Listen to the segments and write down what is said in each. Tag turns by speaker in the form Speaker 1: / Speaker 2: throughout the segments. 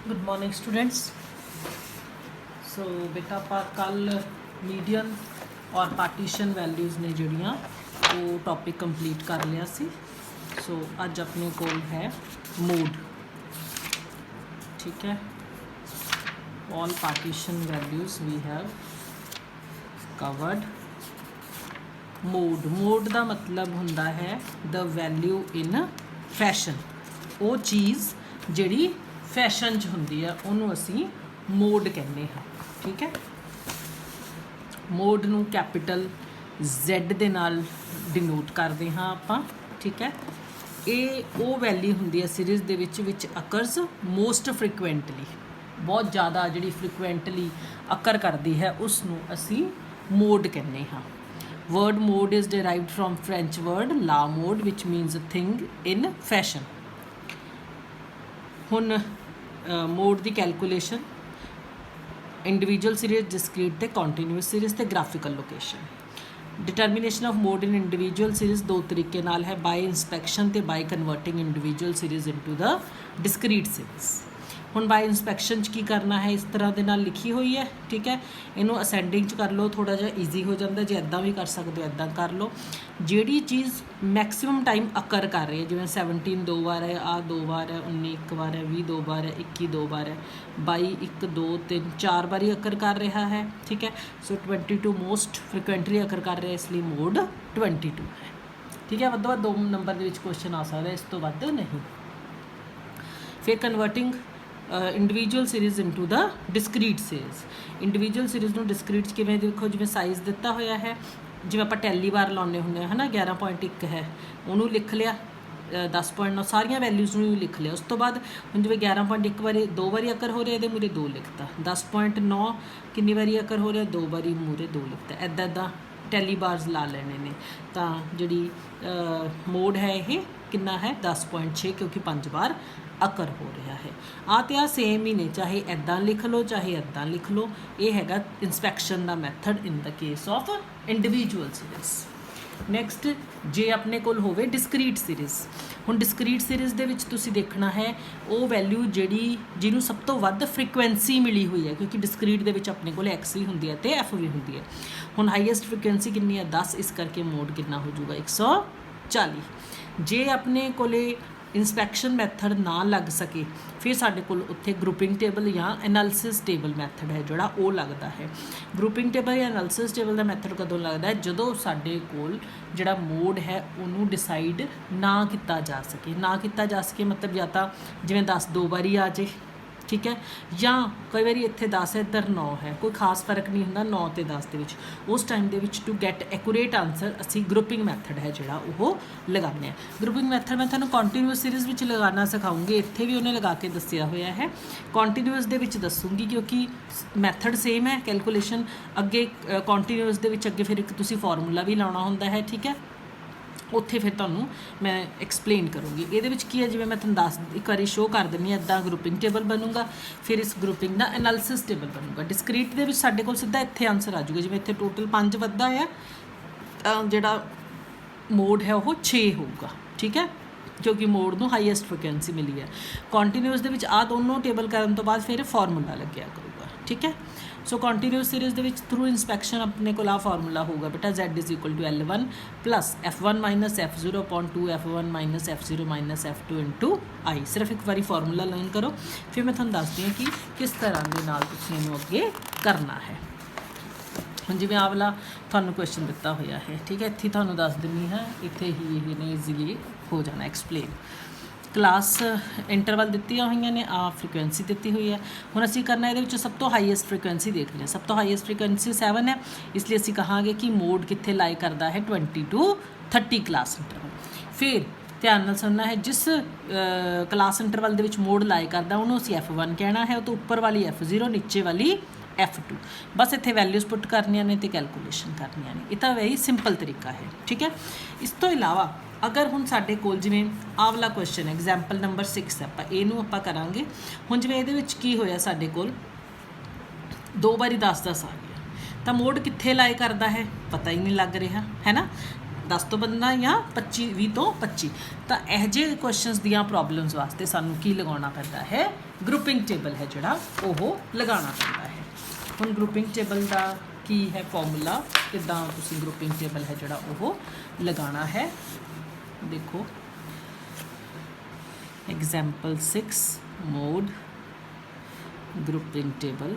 Speaker 1: Good morning students. सो बेटा ਆਪਾਂ ਕੱਲ मीडियन और पार्टीशन वैल्यूज़ ने ਜਿਹੜੀਆਂ वो टॉपिक कंप्लीट कर लिया सी। सो ਅੱਜ अपने कोल है मोड। ठीक है, all partition values we have covered. Mode ਦਾ मतलब ਹੁੰਦਾ है द वैल्यू इन फैशन। वो चीज़ ਜਿਹੜੀ फैशन च ਹੁੰਦੀ ਹੈ ਉਹਨੂੰ ਅਸੀਂ ਮੋਡ ਕਹਿੰਦੇ ਹਾਂ। ठीक है, ਮੋਡ ਨੂੰ कैपिटल Z ਦੇ ਨਾਲ डिनोट ਕਰਦੇ ਹਾਂ ਆਪਾਂ। ठीक है, ਇਹ ਉਹ ਵੈਲਿਊ ਹੁੰਦੀ ਹੈ ਸੀਰੀਜ਼ ਦੇ ਵਿੱਚ ਅਕਰਸ ਮੋਸਟ ਫ੍ਰੀਕੁਐਂਟਲੀ, ਬਹੁਤ ਜ਼ਿਆਦਾ ਜਿਹੜੀ ਫ੍ਰੀਕੁਐਂਟਲੀ ਅਕਰ ਕਰਦੀ ਹੈ ਉਸ ਨੂੰ ਅਸੀਂ ਮੋਡ ਕਹਿੰਦੇ ਹਾਂ। word mode is derived from French word la mode which means a thing in fashion। ਹੁਣ ਮੋਡ ਦੀ ਕੈਲਕੂਲੇਸ਼ਨ ਇੰਡੀਵਿਜੂਅਲ ਸੀਰੀਜ਼, ਡਿਸਕ੍ਰੀਟ ਤੇ ਕੰਟੀਨਿਊਸ ਸੀਰੀਜ਼ ਤੇ graphical location. Determination of mode in individual series ਦੋ ਤਰੀਕੇ ਨਾਲ ਹੈ, ਬਾਈ ਇੰਸਪੈਕਸ਼ਨ ਤੇ by converting individual series into the discrete series. ਹੁਣ ਬਾਈ ਇੰਸਪੈਕਸ਼ਨ 'ਚ ਕੀ ਕਰਨਾ ਹੈ, ਇਸ ਤਰ੍ਹਾਂ ਦੇ ਨਾਲ ਲਿਖੀ ਹੋਈ ਹੈ। ਠੀਕ ਹੈ, ਇਹਨੂੰ ਅਸੈਂਡਿੰਗ 'ਚ ਕਰ ਲਓ, ਥੋੜ੍ਹਾ ਜਿਹਾ ਈਜ਼ੀ ਹੋ ਜਾਂਦਾ। ਜੇ ਇੱਦਾਂ ਵੀ ਕਰ ਸਕਦੇ ਹੋ ਇੱਦਾਂ ਕਰ ਲਓ। ਜਿਹੜੀ ਚੀਜ਼ ਮੈਕਸਿਮਮ ਟਾਈਮ ਅਕਰ ਕਰ ਰਹੀ ਹੈ, ਜਿਵੇਂ 17 ਦੋ ਵਾਰ ਹੈ, ਆਹ ਦੋ ਵਾਰ ਹੈ, 19 ਇੱਕ ਵਾਰ ਹੈ, 20 ਦੋ ਵਾਰ ਹੈ, 21 ਦੋ ਵਾਰ ਹੈ, 22 1 2 3 4 ਵਾਰੀ ਅਕਰ ਕਰ ਰਿਹਾ ਹੈ। ਠੀਕ ਹੈ, ਸੋ 22 ਮੋਸਟ ਫ੍ਰੀਕੁਐਂਟਲੀ ਅਕਰ ਕਰ ਰਿਹਾ, ਇਸ ਲਈ ਮੋਡ 22 ਹੈ। ਠੀਕ ਹੈ, ਵੱਧ ਤੋਂ ਵੱਧ 2 ਨੰਬਰ ਦੇ ਵਿੱਚ ਕੁਐਸਚਨ ਆ ਸਕਦਾ, ਇਸ ਤੋਂ ਵੱਧ ਨਹੀਂ। ਫਿਰ converting individual series into the discrete series. Individual series ਨੂੰ ਡਿਸਕ੍ਰੀਟ 'ਚ ਕਿਵੇਂ, ਦੇਖੋ ਜਿਵੇਂ ਸਾਈਜ਼ ਦਿੱਤਾ ਹੋਇਆ ਹੈ, ਜਿਵੇਂ ਆਪਾਂ ਟੈਲੀ ਬਾਰ ਲਾਉਂਦੇ ਹੁੰਦੇ ਹਾਂ ਹੈ ਨਾ, 11.1 ਹੈ ਉਹਨੂੰ ਲਿਖ ਲਿਆ, 10.9 ਸਾਰੀਆਂ ਵੈਲਿਊਜ਼ ਨੂੰ ਵੀ ਲਿਖ ਲਿਆ। ਉਸ ਤੋਂ ਬਾਅਦ ਹੁਣ ਜਿਵੇਂ 11.1 ਵਾਰੀ 2 ਵਾਰੀ ਅਕਰ ਹੋ ਰਿਹਾ, ਇਹਦੇ ਮੂਰੇ 2 ਲਿਖਤਾ। 10.9 ਕਿੰਨੀ ਵਾਰੀ ਅਕਰ ਹੋ ਰਿਹਾ, 2 ਵਾਰੀ ਮੂਰੇ 2 ਲਿਖਤਾ। ਇੱਦਾਂ ਇੱਦਾਂ ਟੈਲੀ ਬਾਰਸ ਲਾ ਲੈਣੇ ਨੇ। ਤਾਂ ਜਿਹੜੀ ਮੋਡ ਹੈ ਇਹ ਕਿੰਨਾ ਹੈ, 10.6, ਕਿਉਂਕਿ 5 ਵਾਰ ਅਕਰ ਹੋ ਰਿਹਾ ਹੈ। ਆਹ ਤੇ ਆਹ ਸੇਮ ਹੀ ਨੇ, ਚਾਹੇ ਇੱਦਾਂ ਲਿਖ ਲਓ ਚਾਹੇ ਇੱਦਾਂ ਲਿਖ ਲਓ। ਇਹ ਹੈਗਾ inspection the method in the case of individual series. Next, ਜੇ ਆਪਣੇ ਕੋਲ ਹੋਵੇ ਡਿਸਕ੍ਰੀਟ ਸੀਰੀਜ਼। ਹੁਣ ਡਿਸਕ੍ਰੀਟ ਸੀਰੀਜ਼ ਦੇ ਵਿੱਚ ਤੁਸੀਂ ਦੇਖਣਾ ਹੈ ਉਹ ਵੈਲਿਊ ਜਿਹਨੂੰ ਸਭ ਤੋਂ ਵੱਧ ਫ੍ਰੀਕੁਐਂਸੀ ਮਿਲੀ ਹੋਈ ਹੈ, ਕਿਉਂਕਿ ਡਿਸਕ੍ਰੀਟ ਦੇ ਵਿੱਚ ਆਪਣੇ ਕੋਲ x ਵੀ ਹੁੰਦੀ ਹੈ ਤੇ f ਵੀ ਹੁੰਦੀ ਹੈ। ਹੁਣ ਹਾਈਐਸਟ ਫ੍ਰੀਕੁਐਂਸੀ ਕਿੰਨੀ ਹੈ, 10, ਇਸ ਕਰਕੇ ਮੋਡ ਕਿੰਨਾ ਹੋ ਜਾਊਗਾ, 140। ਜੇ ਆਪਣੇ ਕੋਲੇ ਇੰਸਪੈਕਸ਼ਨ ਮੈਥਡ ਨਾ ਲੱਗ ਸਕੇ ਫਿਰ ਸਾਡੇ ਕੋਲ ਉੱਥੇ ਗਰੁੱਪਿੰਗ ਟੇਬਲ ਜਾਂ ਐਨਾਲਿਸਿਸ ਟੇਬਲ ਮੈਥਡ ਹੈ ਜਿਹੜਾ ਉਹ ਲੱਗਦਾ ਹੈ। ਗਰੁੱਪਿੰਗ ਟੇਬਲ ਜਾਂ ਐਨਾਲਿਸਿਸ ਟੇਬਲ ਦਾ ਮੈਥਡ ਕਦੋਂ ਲੱਗਦਾ ਹੈ, ਜਦੋਂ ਸਾਡੇ ਕੋਲ ਜਿਹੜਾ ਮੋਡ ਹੈ ਉਹਨੂੰ ਡਿਸਾਈਡ ਨਾ ਕੀਤਾ ਜਾ ਸਕੇ। ਨਾ ਕੀਤਾ ਜਾ ਸਕੇ ਮਤਲਬ ਜਾਂ ਤਾਂ ਜਿਵੇਂ 10 ਦੋ ਵਾਰੀ ਆ ਜੇ, ਠੀਕ ਹੈ, ਜਾਂ ਕਈ ਵਾਰੀ ਇੱਥੇ 10 ਹੈ ਇੱਧਰ 9 ਹੈ, ਕੋਈ ਖਾਸ ਫਰਕ ਨਹੀਂ ਹੁੰਦਾ 9 ਤੇ 10 ਦੇ ਵਿੱਚ। ਉਸ ਟਾਈਮ ਦੇ ਵਿੱਚ ਟੂ ਗੈਟ ਐਕੂਰੇਟ ਆਨਸਰ ਅਸੀਂ ਗਰੁੱਪਿੰਗ ਮੈਥਡ ਹੈ ਜਿਹੜਾ ਉਹ ਲਗਾਉਂਦੇ ਹਾਂ। ਗਰੁੱਪਿੰਗ ਮੈਥਡ ਮੈਂ ਤੁਹਾਨੂੰ ਕੰਟੀਨਿਊਸ ਸੀਰੀਜ਼ ਵਿੱਚ ਲਗਾਉਣਾ ਸਿਖਾਉਂਗੀ, ਇੱਥੇ ਵੀ ਉਹਨੇ ਲਗਾ ਕੇ ਦੱਸਿਆ ਹੋਇਆ ਹੈ। ਕੰਟੀਨਿਊਸ ਦੇ ਵਿੱਚ ਦੱਸੂਗੀ ਕਿਉਂਕਿ ਮੈਥਡ ਸੇਮ ਹੈ ਕੈਲਕੂਲੇਸ਼ਨ। ਅੱਗੇ ਕੰਟੀਨਿਊਸ ਦੇ ਵਿੱਚ ਅੱਗੇ ਫਿਰ ਇੱਕ ਤੁਸੀਂ ਫਾਰਮੂਲਾ ਵੀ ਲਾਉਣਾ ਹੁੰਦਾ ਹੈ। ਠੀਕ ਹੈ, ਉੱਥੇ ਫਿਰ ਤੁਹਾਨੂੰ ਮੈਂ ਐਕਸਪਲੇਨ ਕਰੂੰਗੀ। ਇਹਦੇ ਵਿੱਚ ਕੀ ਹੈ, ਜਿਵੇਂ ਮੈਂ ਤੁਹਾਨੂੰ ਇੱਕ ਵਾਰੀ ਸ਼ੋਅ ਕਰ ਦਿੰਦੀ ਹਾਂ, ਇੱਦਾਂ ਗਰੁੱਪਿੰਗ ਟੇਬਲ ਬਣੂਗਾ, ਫਿਰ ਇਸ ਗਰੁੱਪਿੰਗ ਦਾ ਐਨਾਲਿਸਿਸ ਟੇਬਲ ਬਣੂਗਾ। ਡਿਸਕ੍ਰੀਟ ਦੇ ਵਿੱਚ ਸਾਡੇ ਕੋਲ ਸਿੱਧਾ ਇੱਥੇ ਆਨਸਰ ਆ ਜਾਊਗਾ, ਜਿਵੇਂ ਇੱਥੇ ਟੋਟਲ 5 ਵੱਧਦਾ ਹੈ ਤਾਂ ਜਿਹੜਾ ਮੋਡ ਹੈ ਉਹ 6 ਹੋਊਗਾ। ਠੀਕ ਹੈ, ਕਿਉਂਕਿ ਮੋਡ ਨੂੰ ਹਾਈਐਸਟ ਫ੍ਰੀਕੁਐਂਸੀ ਮਿਲੀ ਹੈ। ਕੰਟੀਨਿਊਸ ਦੇ ਵਿੱਚ ਆਹ ਦੋਨੋਂ ਟੇਬਲ ਕਰਨ ਤੋਂ ਬਾਅਦ ਫਿਰ ਫਾਰਮੂਲਾ ਲੱਗਿਆ ਕਰੂਗਾ। ਠੀਕ ਹੈ, ਸੋ ਕੰਟੀਨਿਊਸ ਸੀਰੀਜ਼ ਦੇ ਵਿੱਚ ਥਰੂ ਇੰਸਪੈਕਸ਼ਨ ਆਪਣੇ ਕੋਲ ਆਹ ਫਾਰਮੂਲਾ ਹੋਊਗਾ ਬੇਟਾ, Z = L1 + F1 - F0/2 F1 - F0 - F2 × I। ਸਿਰਫ ਇੱਕ ਵਾਰੀ ਫਾਰਮੂਲਾ ਲਰਨ ਕਰੋ, ਫਿਰ ਮੈਂ ਤੁਹਾਨੂੰ ਦੱਸਦੀ ਹਾਂ ਕਿ ਕਿਸ ਤਰ੍ਹਾਂ ਦੇ ਨਾਲ ਤੁਸੀਂ ਇਹਨੂੰ ਅੱਗੇ ਕਰਨਾ ਹੈ। ਹੁਣ ਜਿਵੇਂ ਆਹ ਵਾਲਾ ਤੁਹਾਨੂੰ ਕੁਐਸਚਨ ਦਿੱਤਾ ਹੋਇਆ ਹੈ, ਠੀਕ ਹੈ, ਇੱਥੇ ਤੁਹਾਨੂੰ ਦੱਸ ਦਿੰਦੀ ਹਾਂ, ਇੱਥੇ ਹੀ ਇਹ ਨੇ ਈਜ਼ੀਲੀ ਹੋ ਜਾਣਾ ਐਕਸਪਲੇਨ। ਕਲਾਸ ਇੰਟਰਵਲ ਦਿੱਤੀਆਂ ਹੋਈਆਂ ਨੇ, ਆ ਫ੍ਰੀਕੁਐਂਸੀ ਦਿੱਤੀ ਹੋਈ ਹੈ। ਹੁਣ ਅਸੀਂ ਕਰਨਾ ਇਹਦੇ ਵਿੱਚ ਸਭ ਤੋਂ ਹਾਈਐਸਟ ਫ੍ਰੀਕੁਐਂਸੀ ਦੇਖਣੀ ਹੈ। ਸਭ ਤੋਂ ਹਾਈਐਸਟ ਫ੍ਰੀਕੁਐਂਸੀ 7 ਹੈ, ਇਸ ਲਈ ਅਸੀਂ ਕਹਾਂਗੇ ਕਿ ਮੋਡ ਕਿੱਥੇ ਲਾਈ ਕਰਦਾ ਹੈ, 20 to 30 ਕਲਾਸ ਇੰਟਰਵਲ। ਫਿਰ ਧਿਆਨ ਨਾਲ ਸੁਣਨਾ ਹੈ, ਜਿਸ ਕਲਾਸ ਇੰਟਰਵਲ ਦੇ ਵਿੱਚ ਮੋਡ ਲਾਈ ਕਰਦਾ ਉਹਨੂੰ ਅਸੀਂ F1 ਕਹਿਣਾ ਹੈ, ਉਹ ਤੋਂ ਉੱਪਰ ਵਾਲੀ F0, ਨੀਚੇ ਵਾਲੀ F2। ਬਸ ਇੱਥੇ ਵੈਲਿਊਜ਼ ਪੁੱਟ ਕਰਨੀਆਂ ਨੇ ਅਤੇ ਕੈਲਕੂਲੇਸ਼ਨ ਕਰਨੀਆਂ ਨੇ। ਇਹ ਤਾਂ ਵੈਰੀ ਸਿੰਪਲ ਤਰੀਕਾ ਹੈ। ਠੀਕ ਹੈ, ਇਸ ਤੋਂ ਇਲਾਵਾ ਅਗਰ ਹੁਣ ਸਾਡੇ ਕੋਲ ਜਿਵੇਂ ਆਹ ਵਾਲਾ ਕੁਐਸਚਨ ਹੈ, ਐਗਜ਼ਾਮਪਲ ਨੰਬਰ 6 ਹੈ, ਆਪਾਂ ਇਹਨੂੰ ਆਪਾਂ ਕਰਾਂਗੇ। ਹੁਣ ਜਿਵੇਂ ਇਹਦੇ ਵਿੱਚ ਕੀ ਹੋਇਆ, ਸਾਡੇ ਕੋਲ 2 ਵਾਰੀ 10 10 ਆ ਗਿਆ, ਤਾਂ ਮੋਡ ਕਿੱਥੇ ਲਾਏ ਕਰਦਾ ਹੈ ਪਤਾ ਹੀ ਨਹੀਂ ਲੱਗ ਰਿਹਾ ਹੈ ਨਾ। 10 ਤੋਂ 15 ਜਾਂ 25 20 ਤੋਂ 25। ਤਾਂ ਇਹ ਜਿਹੇ ਕੁਐਸਚਨਸ ਦੀਆਂ ਪ੍ਰੋਬਲਮਸ ਵਾਸਤੇ ਸਾਨੂੰ ਕੀ ਲਗਾਉਣਾ ਪੈਂਦਾ ਹੈ, ਗਰੁੱਪਿੰਗ ਟੇਬਲ ਹੈ ਜਿਹੜਾ ਉਹ ਲਗਾਉਣਾ ਪੈਂਦਾ ਹੈ। ਹੁਣ ਗਰੁੱਪਿੰਗ ਟੇਬਲ ਦਾ ਕੀ ਹੈ ਫਾਰਮੂਲਾ, ਕਿੱਦਾਂ ਤੁਸੀਂ ਗਰੁੱਪਿੰਗ ਟੇਬਲ ਹੈ ਜਿਹੜਾ ਉਹ ਲਗਾਉਣਾ ਹੈ। ਦੇਖੋ एग्जाम्पल 6 मोड ग्रुपिंग टेबल,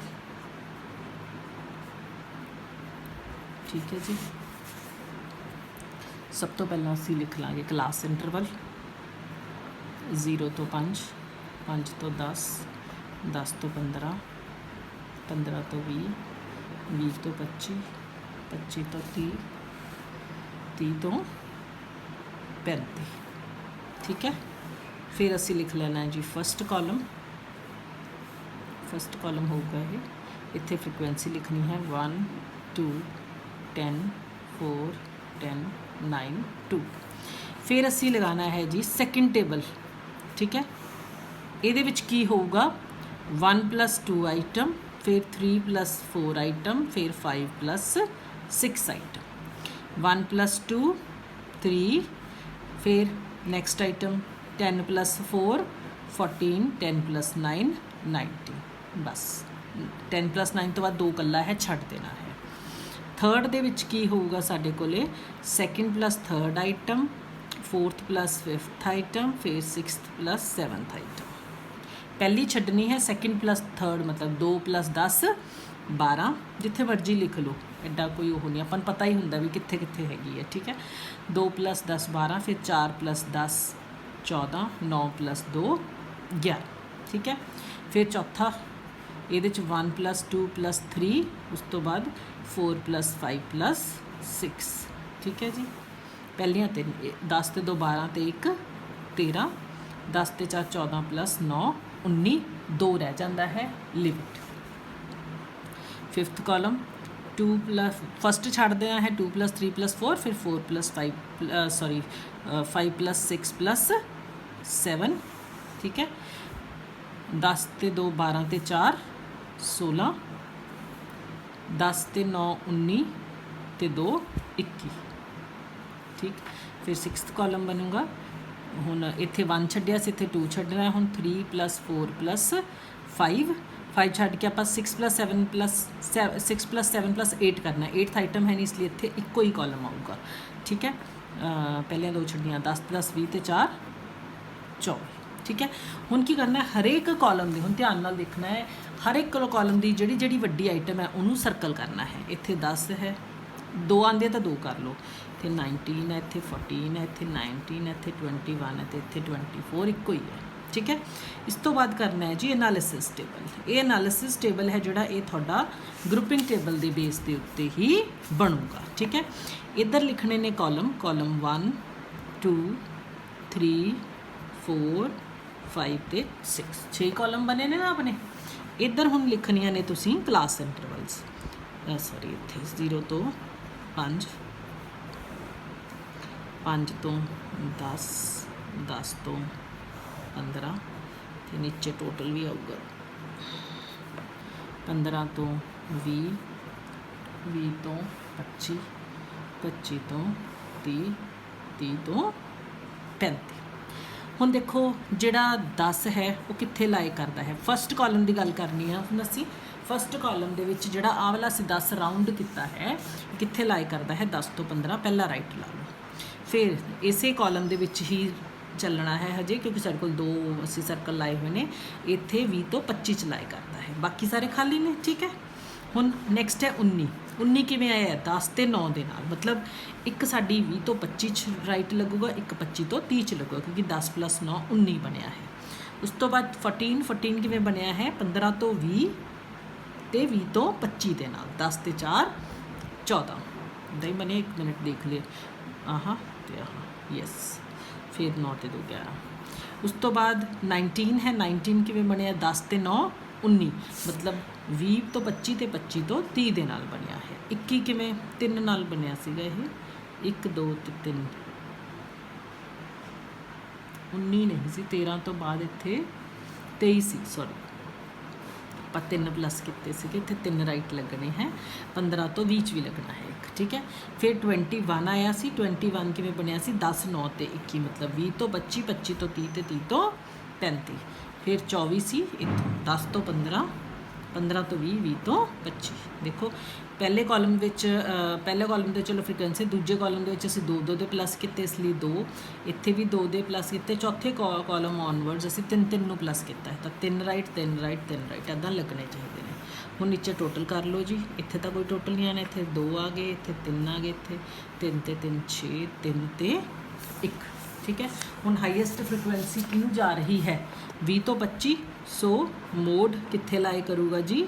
Speaker 1: ठीक है जी। सब तो पहला असी लिख लाँगे क्लास इंटरवल 0 तो 5, 5 तो 10, 10 तो 15, 15 तो 20, 20 तो 25, 25 तो 30, 30 तो 35, ठीक है। फिर असी लिख लेना है जी फस्ट कॉलम, फस्ट कॉलम होगा ये, इत्थे फ्रीक्वेंसी लिखनी है 1 2 10 4 10 9 2। फिर असी लगाना है जी सैकेंड टेबल, ठीक है। ये की होगा 1 + 2 आइटम, फिर 3 + 4 आइटम, फिर 5 + 6 आइटम। 1 + 2 3, फिर नेक्स्ट आइटम 10 + 4 14, 10 + 9 19, बस 10 + 9 तो बाद 2 कला है छड़ देना है। थर्ड दे विच की होगा साडे कोले second + third item, fourth + fifth item, फिर सिक्स्थ + सैवंथ आइटम। पहली छड्डनी है सैकेंड + थर्ड, मतलब 2 + 10 12, जिथे मर्जी लिख लो, एडा कोई वो नहीं, अपन पता ही होंगे भी कित्थे कित्थे हैगी है, ठीक है। 2 + 10 12, फिर 4 + 10 14, 9 + 2 11, ठीक है। फिर चौथा ये 1 + 2 + 3, उस तो बाद 4 + 5 + 6, ठीक है जी। पहलियां 3 10 ते 2 12 ते 1 13, 10 ते 4 14 + 9 19, 2 रह जाता है लिमिट। फिफ्थ कॉलम 2 + फस्ट छड्डते हैं 2 + 3 + 4, फिर 4 + 5 सॉरी 5 + 6 + 7, ठीक है। 10 ते 2 12 ते 4 16, 10 ते 9 19 ते 2 21, ठीक। फिर सिक्स्थ कॉलम बनूगा, हुण इत्थे 1 छड्डिया सी, इत्थे 2 छड्डना है। हुण 3 + 4 + 5 5 छड्ड के आप 6 + 7 + 6 + 7 + 8 करना है। 8th आइटम है नहीं, इसलिए इत्थे इक्को ही कॉलम आऊगा, ठीक है। पहले 2 छड्डियाँ 10 + 20 ते 4 24, ठीक है। हुण की करना है, हरेक कॉलम की हुण ध्यान नाल देखना है, हर एक कॉलम की जिहड़ी जिहड़ी वड्डी आइटम है उन्होंने सर्कल करना है। इत्थे 10 है, 2 आंदे तो 2 कर लो, इत्थे 19 है, इत्थे 14 है, इत्थे 19 है, इत्थे 21 है, तो इत्थे 24 इक्को ही है, ठीक है। इस तो बाद करना है जी एनालिसिस टेबल। ये एनालिसिस टेबल है जोड़ा ये थोड़ा ग्रुपिंग टेबल के बेस के उत्ते ही बनूगा, ठीक है। इधर लिखने ने कॉलम 1 2 3 4 5 ते 6, 6 कॉलम बने ने ना अपने। इधर हुण लिखनिया ने तुसीं क्लास इंटरवल्स, सॉरी इत्थे 0 तो 5, 5 तो 10, 10 तो 15, तो नीचे टोटल भी आऊगा 15 तो 20, 20 तो 25, 25 तो 30, 30 तो 35। हुण देखो जिहड़ा 10 है वो कित्थे लाए करता है, फस्ट कॉलम की गल करनी है। हुण असीं फस्ट कॉलम दे विच जिहड़ा आ वाला असीं 10 राउंड किया है, कित्थे लाए करता है 10 तो 15, पहला राइट ला लो। फिर इसे कॉलम दे विच ही चलना है हजे, क्योंकि साडे कोल 2 असीं सर्कल लाए हुए ने, इत्थे 20 तो 25 च लाए करता है, बाकी सारे खाली ने, ठीक है। हुण नैक्सट है 19, 19 किवें आया है 10 ते 9 दे नाल, मतलब एक साडी 20 तो 25 राइट लगूगा, एक 25 तो 30 लगूगा, क्योंकि 10 + 9 19 बनया है। उस तो बाद 14 किवें बनया है 15 तो 20 ते 20 तो 25 दे नाल, 10 ते 4 14 दही बने। 1 मिनट देख ले, आहा ते आहा, यस। फिर 9 ते 2 11। उस तो बाद 19 है, 19 किवें बनया 10 ते 9 19, मतलब 20 तो 25 ते 25 तो 30 दे नाल बनया है। 21 किवें 3 नाल बनया सीगा, ये 1 2 ते 3, 19 नहीं सी, 13 तो बाद इत्थे 23 सी, सॉरी ਆਪਾਂ 3 प्लस किए थे, इतने 3 राइट लगने हैं, 15 तो 20 भी लगना है एक, ठीक है। फिर 21 आया सी, 21 किवें बनया सी 10 9 ते 21 मतलब 20 तो 25, 25 तो 30 ते 30 तो 35। फिर 24 सी इतों 10 तो 15, 15 तो 20, 20 तो 25। देखो पहले कॉलम के चलो फ्रीकुएंसी, दूजे कॉलम के असीं 2 2 दे प्लस किए, इसलिए 2, इत्थे भी 2 दे प्लस किए, चौथे कॉलम ऑनवर्ड्स असीं 3 3 नूं प्लस किया है, तो 3 राइट 3 राइट 3 राइट इदां लगने चाहिए हैं। हुण नीचे टोटल कर लो जी, इत्थे तो कोई टोटल नहीं आना, इत्थे 2 आ गए, इत्थे 3 आ गए, इत्थे 3 ते 3 6, 3 ते 1, ठीक है। हुण हाईएस्ट फ्रीकुएंसी क्यों जा रही है 20 तो 25, सो मोड कित्थे लाए करूँगा जी,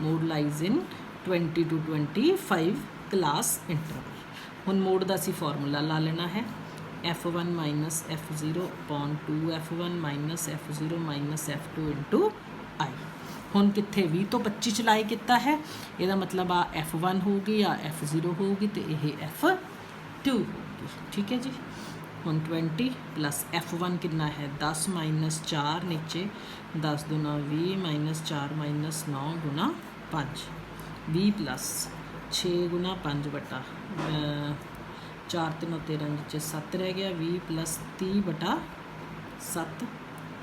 Speaker 1: mode lies in 20 to 25 class interval. हुण मोड का असीं फॉर्मूला ला लेना है, F1 minus F0 upon 2 F1 minus F0 minus F2 into i. हुण कित्थे 20 तो 25 लाए किया है, यदा मतलब आ F1 होगी या F0 होगी, तो यह F2 होगी, ठीक है जी। हुण 20 प्लस F1 कितना है 10 माइनस 4 नीचे 10 दूना 20 माइनस 4 माइनस 9 गुना 5, 20 प्लस 6 गुना 5 बटा 4 3 13 नीचे 7 रह गया, 20 प्लस 30 बटा 7,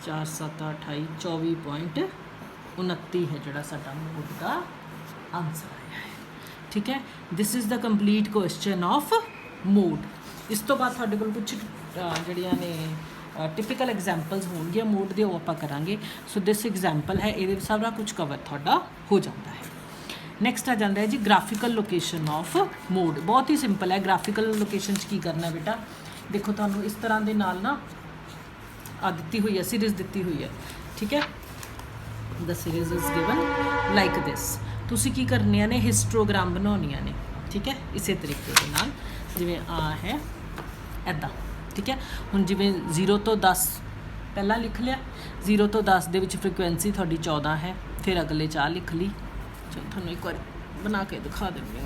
Speaker 1: 4 7 28 24.29 है जोड़ा साडा मोड का आंसर आया है, ठीक है। This is the complete question of mode. इस तो बाद तुहाडे कोल कुछ जड़ियां ने टिपिकल एग्जाम्पल्स होणगियां मोड दे, वो आपां करांगे। सो दिस एग्जाम्पल है, ये सारा कुछ कवर तुहाडा हो जाता है। नैक्सट आ जाता है जी ग्राफिकल लोकेशन ऑफ मोड। बहुत ही सिंपल है, ग्राफिकल लोकेशन की करना बेटा, देखो तुहानूं इस तरह के नाल ना दी हुई है, सीरीज़ दी हुई है, ठीक है। The series is given like this, तुसीं की करनियां ने हिस्टोग्राम बनाउणियां ने, ठीक है। इस तरीके के नाल जिवें आ है ऐदा, ठीक है। हुण जिवें 0 तो 10 पहला लिख लिया, 0 तो 10 दे विच फ्रीकुएंसी थोड़ी 14 है, फिर अगले 4 लिख ली। चलो थोड़ा एक बार बना के दिखा देंगे।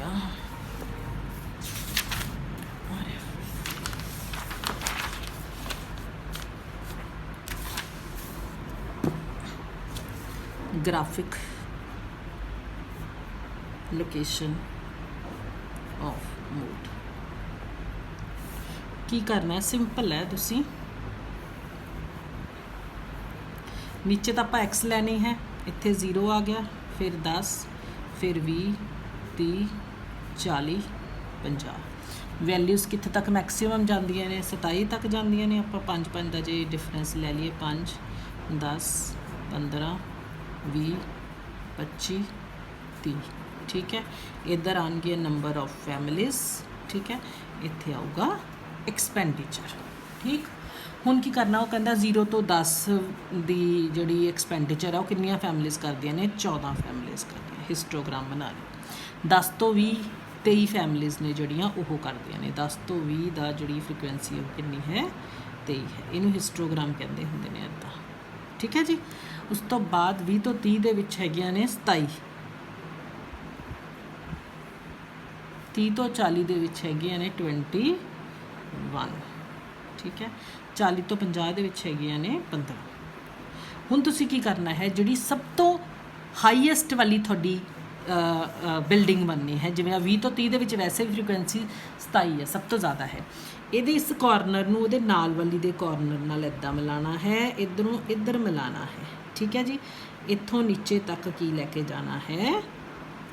Speaker 1: ग्राफिक लोकेशन ऑफ मोड की करना है, सिंपल है। तुसी नीचे तो आप एक्स लैनी है, इत्थे 0 आ गया, फिर 10, फिर 20 30 40 50। वैल्यूज़ कित्थे तक मैक्सीमम जांदियां ने 27 तक जांदियां ने। आप 5 5 का जे डिफरेंस ले लीए, 5 10 15 20 25 30, ठीक है। इधर आएंगे नंबर ऑफ फैमिलीज़, ठीक है। इत्थे आऊगा एक्सपेंडिचर, ठीक। हुण की करना, वो कहता 0 तो 10 की जी एक्सपेंडिचर है वो कितनी फैमिलीज़ करदियां ने, 14 फैमिलीज़ करदियां। हिस्टोग्राम बना लो। 10 तो 20 23 फैमिलीज़ ने जड़ियाँ वो करदियां ने। 10 तो 20 का जी फ्रीकुएंसी वो कितनी है 23 है, इनू हिस्टोग्राम कहते होंगे ने इदा, ठीक है जी। उस तो बाद 20 तो 30 दे विच हैगियां ने 27, 30 तो 40 दे विच हैगियां ने 21, ठीक है। 40 तो 50 दे विच हैगियां ने 15। हुण तुसीं की करना है, जिहड़ी सब तो हाईएस्ट वाली थोड़ी बिल्डिंग बननी है, जिवें 20 तो 30 दे विच वैसे भी फ्रीकुएंसी 27 है, सब तो ज़्यादा है। ਇਹਦੇ इस कॉर्नर ਨੂੰ ਉਹਦੇ ਨਾਲ ਵਾਲੀ ਦੇ कॉर्नर ਨਾਲ ਇੱਦਾਂ ਮਿਲਾਣਾ है, इधरों इधर मिलाना है, ठीक है जी। इत्थों नीचे तक की लैके जाना है,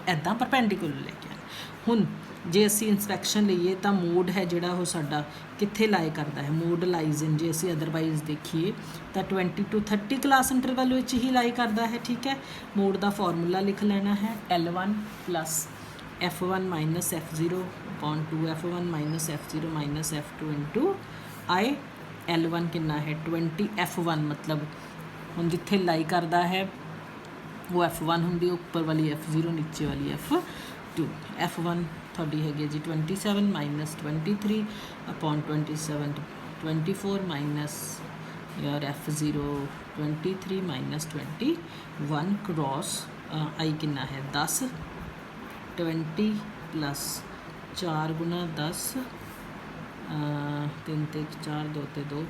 Speaker 1: ਇੱਦਾਂ परपेंडिकुलर लैके आना। हुण जे असी इंस्पैक्शन लीए तो मोड है जिहड़ा वो साडा कित्थे लाए करता है, मोड लाइज इन, जे असी अदरवाइज देखिए तो 20 to 30 क्लास इंटरवल विच ही लाए करता है, ठीक है। मोड का फॉर्मूला लिख लेना है, L1 plus F1 minus F0 upon 2 F1 minus F0 minus F2 into i. L1 कितना है 20, F1 मतलब हम जिथे लाई करता है वो F1 होंगी, उपर वाली F0 नीचे वाली F2। F1 थोड़ी हैगी जी 27 माइनस 23 अपॉन 27 24 माइनस यार F0 23 माइनस 21 क्रॉस आई कितना है 10, 20 प्लस 4 गुना 10, 3 ते 4 2 ते 2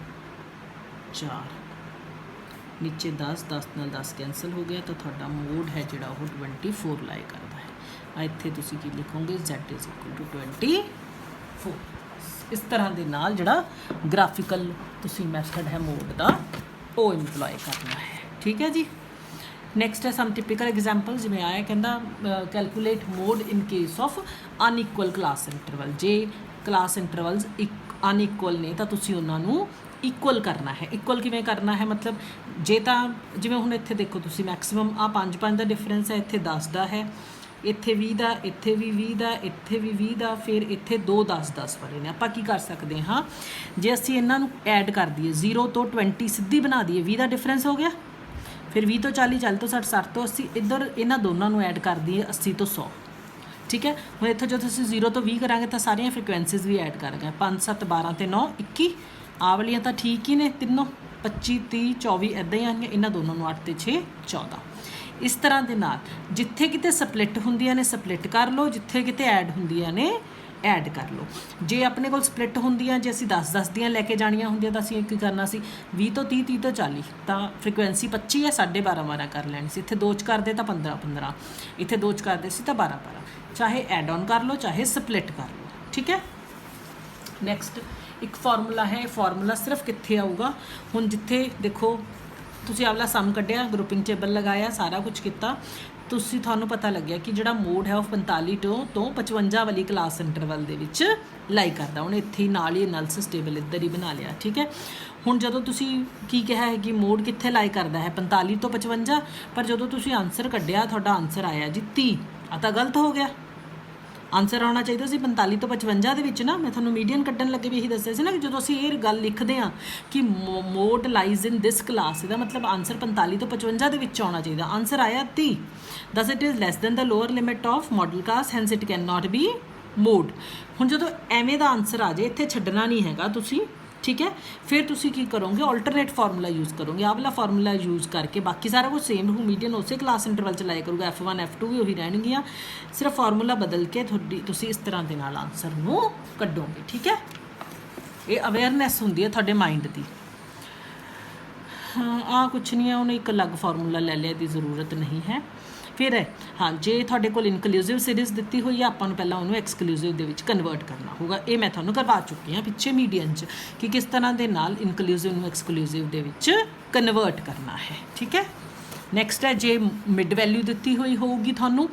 Speaker 1: 4, ਨੀਚੇ 10 10 ਨਾਲ 10 ਕੈਂਸਲ ਹੋ ਗਿਆ ਤਾਂ ਤੁਹਾਡਾ ਮੋਡ ਹੈ ਜਿਹੜਾ ਉਹ 24 ਲਾਈ ਕਰਦਾ ਹੈ। ਆ ਇੱਥੇ ਤੁਸੀਂ ਕੀ ਲਿਖੋਗੇ z = 24। ਇਸ ਤਰ੍ਹਾਂ ਦੇ ਨਾਲ ਜਿਹੜਾ ਗ੍ਰਾਫਿਕਲ ਤੁਸੀਂ ਮੈਥਡ ਹੈ ਮੋਡ ਦਾ ਉਹ ਇੰਪਲੋਏ ਕਰਨਾ ਹੈ। ਠੀਕ ਹੈ ਜੀ। ਨੈਕਸਟ ਹੈ ਸਮ ਟਿਪੀਕਲ ਐਗਜ਼ਾਮਪਲ, ਜਿਵੇਂ ਆਇਆ ਕਹਿੰਦਾ calculate mode in case of unequal class interval. ਜੇ ਕਲਾਸ ਇੰਟਰਵਲਸ ਅਨਇਕੁਅਲ ਨੇ ਤਾਂ ਤੁਸੀਂ ਉਹਨਾਂ ਨੂੰ ਇਕੁਅਲ ਕਰਨਾ ਹੈ। ਇਕੁਅਲ ਕਿਵੇਂ ਕਰਨਾ ਹੈ, ਮਤਲਬ ਜੇ ਤਾਂ ਜਿਵੇਂ ਹੁਣ ਇੱਥੇ ਦੇਖੋ ਤੁਸੀਂ ਮੈਕਸਿਮਮ ਆ 5 ਦਾ ਡਿਫਰੈਂਸ ਹੈ, ਇੱਥੇ 10 ਦਾ ਹੈ, ਇੱਥੇ 20 ਦਾ, ਇੱਥੇ ਵੀ 20 ਦਾ, ਇੱਥੇ ਵੀ 20 ਦਾ, ਫਿਰ ਇੱਥੇ 2 10 ਵਾਲੇ ਨੇ। ਆਪਾਂ ਕੀ ਕਰ ਸਕਦੇ ਹਾਂ, ਜੇ ਅਸੀਂ ਇਹਨਾਂ ਨੂੰ ਐਡ ਕਰ ਦਈਏ 0 ਤੋਂ 20 ਸਿੱਧੀ ਬਣਾ ਦਈਏ, 20 ਦਾ ਡਿਫਰੈਂਸ ਹੋ ਗਿਆ, ਫਿਰ 20 ਤੋਂ 40, 40 ਤੋਂ 60, 60 ਤੋਂ 80, ਇੱਧਰ ਇਹਨਾਂ ਦੋਨਾਂ ਨੂੰ ਐਡ ਕਰ ਦਈਏ 80 ਤੋਂ 100। ਠੀਕ ਹੈ। ਹੁਣ ਇੱਥੋਂ ਜਦੋਂ ਅਸੀਂ 0 ਤੋਂ 20 ਕਰਾਂਗੇ ਤਾਂ ਸਾਰੀਆਂ ਫ੍ਰੀਕੁਐਂਸੀਜ਼ ਵੀ ਐਡ ਕਰਾਂਗੇ, 5 7 12 ਤੇ 9 21। ਆਹ ਵਾਲੀਆਂ ਤਾਂ ਠੀਕ ਹੀ ਨੇ ਤਿੰਨੋਂ, 25 30 24 ਇੱਦਾਂ ਹੀ ਆਉਣਗੀਆਂ। ਇਹਨਾਂ ਦੋਨਾਂ ਨੂੰ 8 ਤੇ 6 14। ਇਸ ਤਰ੍ਹਾਂ ਦੇ ਨਾਲ ਜਿੱਥੇ ਕਿਤੇ ਸਪਲਿਟ ਹੁੰਦੀਆਂ ਨੇ ਸਪਲਿਟ ਕਰ ਲਓ, ਜਿੱਥੇ ਕਿਤੇ ਐਡ ਹੁੰਦੀਆਂ ਨੇ ਐਡ ਕਰ ਲਓ। ਜੇ ਆਪਣੇ ਕੋਲ ਸਪਲਿਟ ਹੁੰਦੀਆਂ, ਜੇ ਅਸੀਂ 10 10 ਦੀਆਂ ਲੈ ਕੇ ਜਾਣੀਆਂ ਹੁੰਦੀਆਂ ਤਾਂ ਅਸੀਂ ਕੀ ਕਰਨਾ ਸੀ, 20 ਤੋਂ 30 30 ਤੋਂ 40 ਤਾਂ ਫ੍ਰੀਕੁਐਂਸੀ 25 ਹੈ, 12.5 12 ਕਰ ਲੈਣੀ ਸੀ। ਇੱਥੇ 2 'ਚ ਕਰਦੇ ਤਾਂ 15 15, ਇੱਥੇ 2 'ਚ ਕਰਦੇ ਸੀ ਤਾਂ 12 12। ਚਾਹੇ ਐਡ ਔਨ ਕਰ ਲਓ, ਚਾਹੇ ਸਪਲਿਟ ਕਰ ਲਓ। ਠੀਕ ਹੈ। ਨੈਕਸਟ ਇੱਕ ਫਾਰਮੂਲਾ ਹੈ, ਫਾਰਮੂਲਾ ਸਿਰਫ ਕਿੱਥੇ ਆਊਗਾ, ਹੁਣ ਜਿੱਥੇ ਦੇਖੋ ਤੁਸੀਂ ਆਵਲਾ ਸਮ ਕੱਢਿਆ, ਗਰੁੱਪਿੰਗ ਟੇਬਲ ਲਗਾਇਆ, ਸਾਰਾ ਕੁਝ ਕੀਤਾ, ਤੁਹਾਨੂੰ ਪਤਾ ਲੱਗਿਆ ਕਿ ਜਿਹੜਾ ਮੋਡ ਹੈ ਉਹ 45 ਤੋਂ 55 ਵਾਲੀ ਕਲਾਸ ਇੰਟਰਵਲ ਦੇ ਵਿੱਚ ਲਾਈ ਕਰਦਾ। ਹੁਣ ਇੱਥੇ ਹੀ ਨਾਲ ਹੀ ਐਨਾਲਿਸਿਸ ਟੇਬਲ ਇੱਧਰ ਹੀ ਬਣਾ ਲਿਆ। ਠੀਕ ਹੈ। ਹੁਣ ਜਦੋਂ ਤੁਸੀਂ ਕੀ ਕਿਹਾ ਹੈ ਕਿ ਮੋਡ ਕਿੱਥੇ ਲਾਈ ਕਰਦਾ ਹੈ 45 ਤੋਂ 55, ਪਰ ਜਦੋਂ ਤੁਸੀਂ ਆਨਸਰ ਕੱਢਿਆ ਤੁਹਾਡਾ ਆਨਸਰ ਆਇਆ ਜੀ 30, ਆ ਤਾਂ ਗਲਤ ਹੋ ਗਿਆ। ਆਨਸਰ ਆਉਣਾ ਚਾਹੀਦਾ ਸੀ 45 ਤੋਂ 55 ਦੇ ਵਿੱਚ ਨਾ। ਮੈਂ ਤੁਹਾਨੂੰ ਮੀਡੀਅਨ ਕੱਢਣ ਲੱਗੇ ਵੀ ਇਹੀ ਦੱਸਿਆ ਸੀ ਨਾ ਕਿ ਜਦੋਂ ਅਸੀਂ ਇਹ ਗੱਲ ਲਿਖਦੇ ਹਾਂ ਕਿ ਮੋਡ ਲਾਈਜ਼ ਇਨ ਦਿਸ ਕਲਾਸ, ਇਹਦਾ ਮਤਲਬ ਆਨਸਰ 45 ਤੋਂ 55 ਦੇ ਵਿੱਚ ਆਉਣਾ ਚਾਹੀਦਾ। ਆਨਸਰ ਆਇਆ 30। Thus it is less than the lower limit of modal class, hence it can not be mode. ਹੁਣ ਜਦੋਂ ਐਵੇਂ ਦਾ ਆਨਸਰ ਆ ਜਾਏ, ਇੱਥੇ ਛੱਡਣਾ ਨਹੀਂ ਹੈਗਾ ਤੁਸੀਂ। ਠੀਕ ਹੈ। ਫਿਰ ਤੁਸੀਂ ਕੀ ਕਰੋਗੇ, ਆਲਟਰਨੇਟ ਫਾਰਮੂਲਾ ਯੂਜ਼ ਕਰੋਗੇ। ਆਹ ਵਾਲਾ ਫਾਰਮੂਲਾ ਯੂਜ਼ ਕਰਕੇ ਬਾਕੀ ਸਾਰਾ ਕੁਝ ਸੇਮ ਹੋ, ਮੀਡੀਅਨ ਉਸੇ ਕਲਾਸ ਇੰਟਰਵਲ 'ਚ ਲਾਇਆ ਕਰੂਗਾ, F1 F2 ਵੀ ਉਹੀ ਰਹਿਣਗੀਆਂ, ਸਿਰਫ ਫਾਰਮੂਲਾ ਬਦਲ ਕੇ ਤੁਸੀਂ ਇਸ ਤਰ੍ਹਾਂ ਦੇ ਨਾਲ ਆਨਸਰ ਨੂੰ ਕੱਢੋਗੇ। ਠੀਕ ਹੈ। ਇਹ ਅਵੇਅਰਨੈਸ ਹੁੰਦੀ ਹੈ ਤੁਹਾਡੇ ਮਾਈਂਡ ਦੀ। ਆ ਕੁਛ ਨਹੀਂ ਹੈ, ਉਹਨੇ ਇੱਕ ਅਲੱਗ ਫਾਰਮੂਲਾ ਲੈ ਲਿਆ, ਦੀ ਜ਼ਰੂਰਤ ਨਹੀਂ ਹੈ। ਫਿਰ ਹਾਂ, ਜੇ ਤੁਹਾਡੇ ਕੋਲ ਇਨਕਲੂਸਿਵ ਸੀਰੀਜ਼ ਦਿੱਤੀ ਹੋਈ ਹੈ, ਆਪਾਂ ਨੂੰ ਪਹਿਲਾਂ ਉਹਨੂੰ ਐਕਸਕਲੂਸਿਵ ਦੇ ਵਿੱਚ ਕਨਵਰਟ ਕਰਨਾ ਹੋਊਗਾ। ਇਹ ਮੈਂ ਤੁਹਾਨੂੰ ਕਰਵਾ ਚੁੱਕੀ ਹਾਂ ਪਿੱਛੇ ਮੀਡੀਅਨ 'ਚ ਕਿ ਕਿਸ ਤਰ੍ਹਾਂ ਦੇ ਨਾਲ ਇਨਕਲੂਸਿਵ ਨੂੰ ਐਕਸਕਲੂਸਿਵ ਦੇ ਵਿੱਚ ਕਨਵਰਟ ਕਰਨਾ ਹੈ। ਠੀਕ ਹੈ। ਨੈਕਸਟ ਹੈ, ਜੇ ਮਿਡ ਵੈਲਿਊ ਦਿੱਤੀ ਹੋਈ ਹੋਊਗੀ ਤੁਹਾਨੂੰ,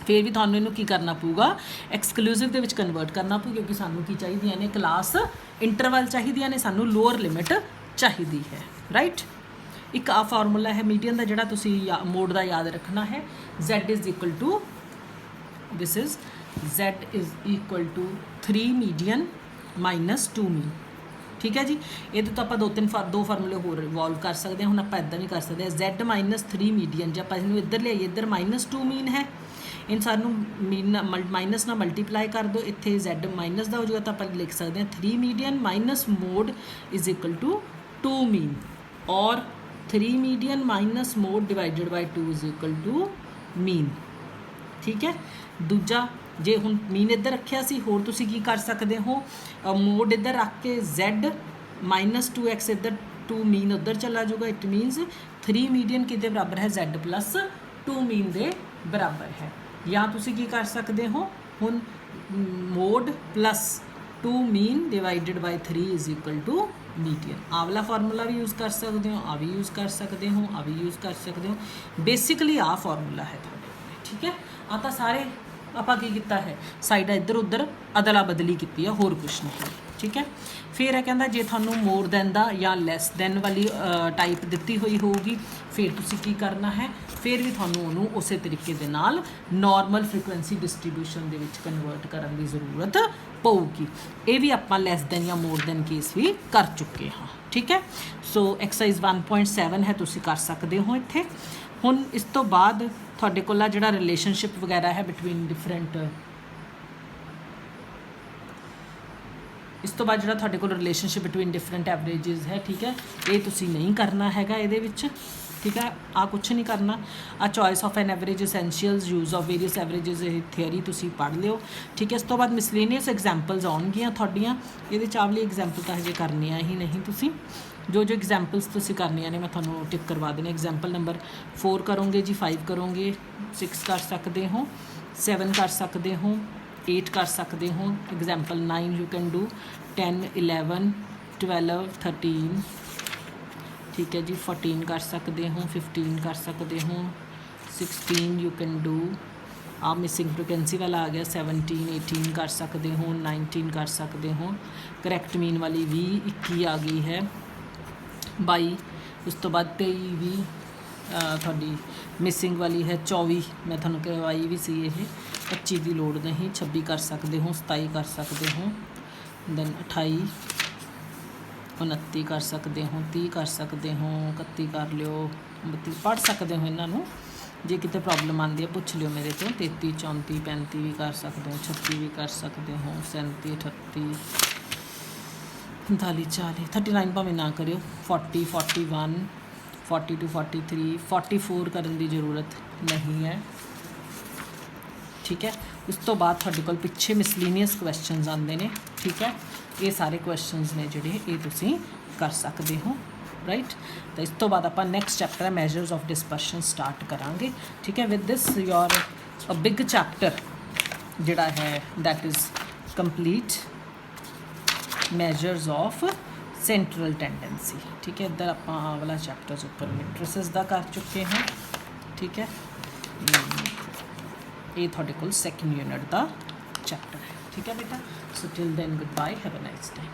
Speaker 1: ਫਿਰ ਵੀ ਤੁਹਾਨੂੰ ਇਹਨੂੰ ਕੀ ਕਰਨਾ ਪਊਗਾ, ਐਕਸਕਲੂਸਿਵ ਦੇ ਵਿੱਚ ਕਨਵਰਟ ਕਰਨਾ ਪਊ, ਕਿਉਂਕਿ ਸਾਨੂੰ ਕੀ ਚਾਹੀਦੀਆਂ ਨੇ, ਕਲਾਸ ਇੰਟਰਵਲ ਚਾਹੀਦੀਆਂ ਨੇ, ਸਾਨੂੰ ਲੋਅਰ ਲਿਮਿਟ ਚਾਹੀਦੀ ਹੈ। ਰਾਈਟ। ਇੱਕ ਆ ਫਾਰਮੂਲਾ ਹੈ ਮੀਡੀਅਨ ਦਾ ਜਿਹੜਾ ਤੁਸੀਂ ਮੋਡ ਦਾ ਯਾਦ ਰੱਖਣਾ ਹੈ, z = 3 ਮੀਡੀਅਨ ਮਾਈਨਸ 2 ਮੀਨ। ਠੀਕ ਹੈ ਜੀ। ਇਹਦੇ ਤੋਂ ਆਪਾਂ ਦੋ ਫਾਰਮੂਲੇ ਹੋਰ ਇਨਵੋਲਵ ਕਰ ਸਕਦੇ ਹਾਂ। ਹੁਣ ਆਪਾਂ ਇੱਦਾਂ ਵੀ ਕਰ ਸਕਦੇ ਹਾਂ, z - 3 ਮੀਡੀਅਨ, ਜੇ ਆਪਾਂ ਇਹਨੂੰ ਇੱਧਰ ਲਿਆਈਏ, ਇੱਧਰ -2 ਮੀਨ ਹੈ, ਇਨ ਸਾਨੂੰ ਮੀਨ ਮਾਈਨਸ ਨਾਲ ਮਲਟੀਪਲਾਈ ਕਰ ਦਿਓ, ਇੱਥੇ z ਮਾਈਨਸ ਦਾ ਹੋ ਜਾਊਗਾ, ਤਾਂ ਆਪਾਂ ਲਿਖ ਸਕਦੇ ਹਾਂ 3 ਮੀਡੀਅਨ ਮਾਈਨਸ ਮੋਡ = 2 ਮੀਨ, ਔਰ 3 median minus mode divided by 2 = mean. ਠੀਕ ਹੈ। ਦੂਜਾ, ਜੇ ਹੁਣ ਮੀਨ ਇੱਧਰ ਰੱਖਿਆ ਸੀ, ਹੋਰ ਤੁਸੀਂ ਕੀ ਕਰ ਸਕਦੇ ਹੋ, ਮੋਡ ਇੱਧਰ ਰੱਖ ਕੇ z - 2x ਇੱਧਰ, 2 ਮੀਨ ਉੱਧਰ ਚਲਾ ਜਾਊਗਾ। ਇਟ ਮੀਨਸ 3 ਮੀਡੀਅਨ ਕਿਹਦੇ ਬਰਾਬਰ ਹੈ, z + 2 ਮੀਨ ਦੇ ਬਰਾਬਰ ਹੈ। ਜਾਂ ਤੁਸੀਂ ਕੀ ਕਰ ਸਕਦੇ ਹੋ, ਹੁਣ mode + 2 mean divided by 3 = median. ਆਹ ਵਾਲਾ ਫਾਰਮੂਲਾ ਵੀ ਯੂਜ਼ ਕਰ ਸਕਦੇ ਹੋ, ਆ ਵੀ ਯੂਜ਼ ਕਰ ਸਕਦੇ ਹੋ, ਆ ਵੀ ਯੂਜ਼ ਕਰ ਸਕਦੇ ਹੋ। ਬੇਸਿਕਲੀ ਆਹ ਫਾਰਮੂਲਾ ਹੈ ਤੁਹਾਡੇ ਕੋਲ। ਠੀਕ ਹੈ। ਆ ਤਾਂ ਸਾਰੇ ਆਪਾਂ ਕੀ ਕੀਤਾ ਹੈ, ਸਾਈਡਾਂ ਇੱਧਰ ਉੱਧਰ ਅਦਲਾ ਬਦਲੀ ਕੀਤੀ ਹੈ, ਹੋਰ ਕੁਛ ਨਹੀਂ। ਠੀਕ ਹੈ। ਫਿਰ ਇਹ ਕਹਿੰਦਾ ਜੇ ਤੁਹਾਨੂੰ ਮੋਰ ਦੈਨ ਦਾ ਜਾਂ ਲੈਸ ਦੈਨ ਵਾਲੀ ਟਾਈਪ ਦਿੱਤੀ ਹੋਈ ਹੋਊਗੀ, ਫਿਰ ਤੁਸੀਂ ਕੀ ਕਰਨਾ ਹੈ, ਫਿਰ ਵੀ ਤੁਹਾਨੂੰ ਉਹਨੂੰ ਉਸੇ ਤਰੀਕੇ ਦੇ ਨਾਲ ਨਾਰਮਲ ਫ੍ਰੀਕੁਐਂਸੀ ਡਿਸਟ੍ਰੀਬਿਊਸ਼ਨ ਦੇ ਵਿੱਚ ਕਨਵਰਟ ਕਰਨ ਦੀ ਜ਼ਰੂਰਤ ਪਊਗੀ। ਇਹ ਵੀ ਆਪਾਂ ਲੈਸ ਦੈਨ ਜਾਂ ਮੋਰ ਦੈਨ ਕੇਸ ਵੀ ਕਰ ਚੁੱਕੇ ਹਾਂ। ਠੀਕ ਹੈ। ਸੋ ਐਕਸਰਸਾਈਜ਼ 1.7 ਹੈ, ਤੁਸੀਂ ਕਰ ਸਕਦੇ ਹੋ ਇੱਥੇ। ਹੁਣ ਇਸ ਤੋਂ ਬਾਅਦ ਤੁਹਾਡੇ ਕੋਲ ਆ ਜਿਹੜਾ ਰਿਲੇਸ਼ਨਸ਼ਿਪ ਵਗੈਰਾ ਹੈ ਬਿਟਵੀਨ ਡਿਫਰੈਂਟ, ਇਸ ਤੋਂ ਬਾਅਦ ਜਿਹੜਾ ਤੁਹਾਡੇ ਕੋਲ ਰਿਲੇਸ਼ਨਸ਼ਿਪ ਬਿਟਵੀਨ ਡਿਫਰੈਂਟ ਐਵਰੇਜਸ ਹੈ। ਠੀਕ ਹੈ। ਇਹ ਤੁਸੀਂ ਨਹੀਂ ਕਰਨਾ ਹੈਗਾ ਇਹਦੇ ਵਿੱਚ। ਠੀਕ ਹੈ। ਆ ਕੁਛ ਨਹੀਂ ਕਰਨਾ। A choice of an average essentials, use of various averages, ਇਹ ਥਿਅਰੀ ਤੁਸੀਂ ਪੜ੍ਹ ਲਿਓ। ਠੀਕ ਹੈ। ਇਸ ਤੋਂ ਬਾਅਦ ਮਿਸਲੇਨੀਅਸ ਐਗਜ਼ਾਮਪਲਸ ਆਉਣਗੀਆਂ ਤੁਹਾਡੀਆਂ, ਇਹਦੇ ਚਾਵਲੀ ਐਗਜ਼ਾਮਪਲ ਤਾਂ ਹਜੇ ਕਰਨੀਆਂ ਹੀ ਨਹੀਂ ਤੁਸੀਂ। जो जो एग्जाम्पल्स तुसीं करनियां ने मैं तुहानूं टिक करवा देने। एग्जाम्पल नंबर 4 करोगे जी, 5 करोगे, 6 कर सकते हो, 7 कर सकते हो, 8 कर सकते हो। एग्जाम्पल 9 यू कैन डू, 10, 11, 12, 13, ठीक है जी, 14 कर सकते हो, 15 कर सकते हो, 16 यू कैन डू। आप मिसिंग फ्रिक्वेंसी वाला आ गया, 17, 18 कर सकते हो, 19 कर सकते हो। करैक्ट मीन वाली 20, 21 आ गई है, 22, उस तो बाद 23, 20 थोड़ी मिसिंग वाली है, 24 मैं थोड़ा करवाई भी सी, ये 25 की लोड़ नहीं, 26 कर सकते हो, 27 कर सकते हो, दैन 28, 29 कर सकते हो, 30 कर सकते हो, 31 कर लियो, 32 पढ़ सकते हो इन्हों, जे कितने प्रॉब्लम आती है पूछ लियो मेरे तो। 33, 34, 35 भी कर सकते हो, 36 भी कर सकते हो, 37, 38, 39, 40, 39 भावें ना करियो, 40, 41, 42, 43, 44 करने की जरूरत नहीं है, ठीक है। उस तो बाद तुहाडे कोल पिछे मिसलीनियस क्वेश्चनस आते हैं, ठीक है। ये सारे क्वेश्चनस ने जिहड़े ये तुसीं कर सकते हो, राइट। तो इस तो बाद आप नैक्सट चैप्टर है मैजर्स ऑफ डिस्पर्शन स्टार्ट करांगे, ठीक है। With this your a big chapter जिहड़ा है that is complete, measures of central tendency, ठीक है। इधर आप वाला चैप्टर्स उपर मैट्रिसेस का कर चुके हैं, ठीक है। ये थोड़े कोल सैकेंड यूनिट का चैप्टर है, ठीक है बेटा। So till then goodbye, have a nice day.